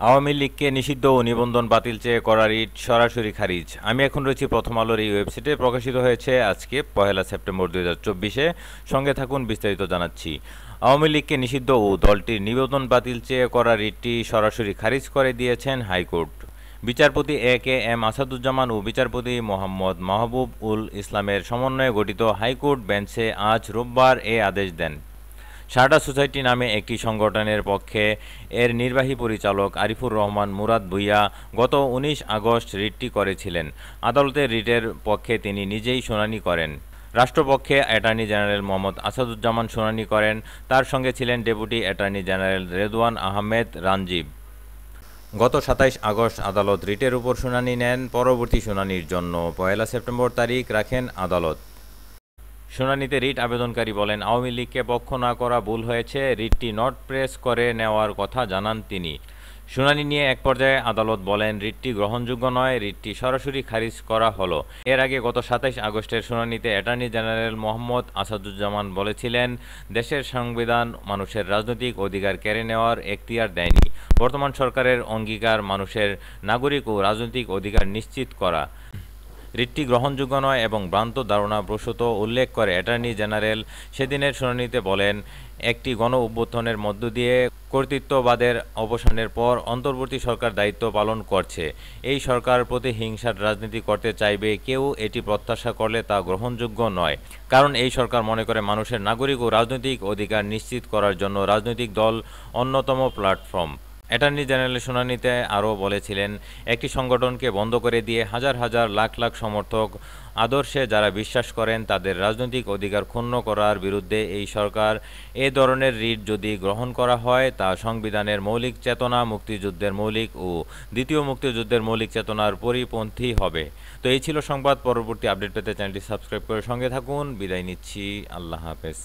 আওয়ামী লীগকে নিষিদ্ধ ও নিবন্ধন বাতিল চেয়ে করা রিট সরাসরি খারিজ। আমি এখন রয়েছি প্রথম আলোর এই ওয়েবসাইটে। প্রকাশিত হয়েছে আজকে 1 সেপ্টেম্বর 2024-এ। সঙ্গে থাকুন, বিস্তারিত জানাচ্ছি। আওয়ামী লীগকে নিষিদ্ধ ও দলটির নিবন্ধন বাতিল চেয়ে করা রিটটি সরাসরি খারিজ করে দিয়েছেন হাইকোর্ট। বিচারপতি A.K.M. আসাদুজ্জামান ও বিচারপতি মোহাম্মদ মাহবুব উল ইসলামের সমন্বয়ে গঠিত হাইকোর্ট বেঞ্চে আজ রোববার এ আদেশ দেন। শারদা সোসাইটি নামে একটি সংগঠনের পক্ষে এর নির্বাহী পরিচালক আরিফুর রহমান মুরাদ ভূঁইয়া গত 19 আগস্ট রিটটি করেছিলেন। আদালতের রিটের পক্ষে তিনি নিজেই শুনানি করেন। রাষ্ট্রপক্ষে অ্যাটর্নি জেনারেল মোহাম্মদ আসাদুজ্জামান শুনানি করেন। তার সঙ্গে ছিলেন deputy attorney general Redwan Ahmed Ranjib. গত 27 আগস্ট আদালত রিটের উপর শুনানি নেন। পরবর্তী শুনানির জন্য 1 সেপ্টেম্বর তারিখ রাখেন আদালত। শুনানিতে রিট আবেদনকারী বলেন, আওয়ামী লীগকে পক্ষ না করা ভুল হয়েছে। রিটটি নট প্রেস করে নেওয়ার কথা জানান তিনি। শুনানি নিয়ে এক পর্যায়ে আদালত বলেন, রিটটি গ্রহণযোগ্য নয়, রিটটি সরাসরি খারিজ করা হলো। এর আগে গত 27 আগস্টের শুনানিতে অ্যাটর্নি জেনারেল মোহাম্মদ আসাদুজ্জামান বলেছিলেন, দেশের সংবিধান মানুষের রাজনৈতিক অধিকার কেড়ে নেওয়ার এখতিয়ার দেয়নি। বর্তমান সরকারের অঙ্গীকার মানুষের নাগরিক ও রাজনৈতিক অধিকার নিশ্চিত করা। রিটটি গ্রহণযোগ্য নয় এবং ভ্রান্ত ধারণা প্রসূত উল্লেখ করে অ্যাটর্নি জেনারেল সেদিনের শুনানিতে বলেন, একটি গণ অভ্যুত্থানের মধ্য দিয়ে কর্তৃত্ববাদের অবসানের পর অন্তর্বর্তী সরকার দায়িত্ব পালন করছে। এই সরকার প্রতিহিংসার রাজনীতি করতে চাইবে। কেউ এটি প্রত্যাশা করলে তা গ্রহণযোগ্য নয়। কারণ এই সরকার মনে করে মানুষের নাগরিক ও রাজনৈতিক অধিকার নিশ্চিত করার জন্য রাজনৈতিক দল অন্যতম প্ল্যাটফর্ম। অ্যাটর্নি জেনারেল শুনানিতে আরও বলেছিলেন, একটি সংগঠনকে বন্ধ করে দিয়ে হাজার হাজার লাখ লাখ সমর্থক আদর্শে যারা বিশ্বাস করেন তাদের রাজনৈতিক অধিকার ক্ষুণ্ণ করার বিরুদ্ধে এই সরকার এ ধরনের রিট যদি গ্রহণ করা হয় তা সংবিধানের মৌলিক চেতনা, মুক্তিযুদ্ধের মৌলিক ও দ্বিতীয় মুক্তিযুদ্ধের মৌলিক চেতনার পরিপন্থী হবে। তো এই ছিল সংবাদ। পরবর্তী আপডেট পেতে চ্যানেলটি সাবস্ক্রাইব করে সঙ্গে থাকুন। বিদায় নিচ্ছি। আল্লাহ হাফেজ।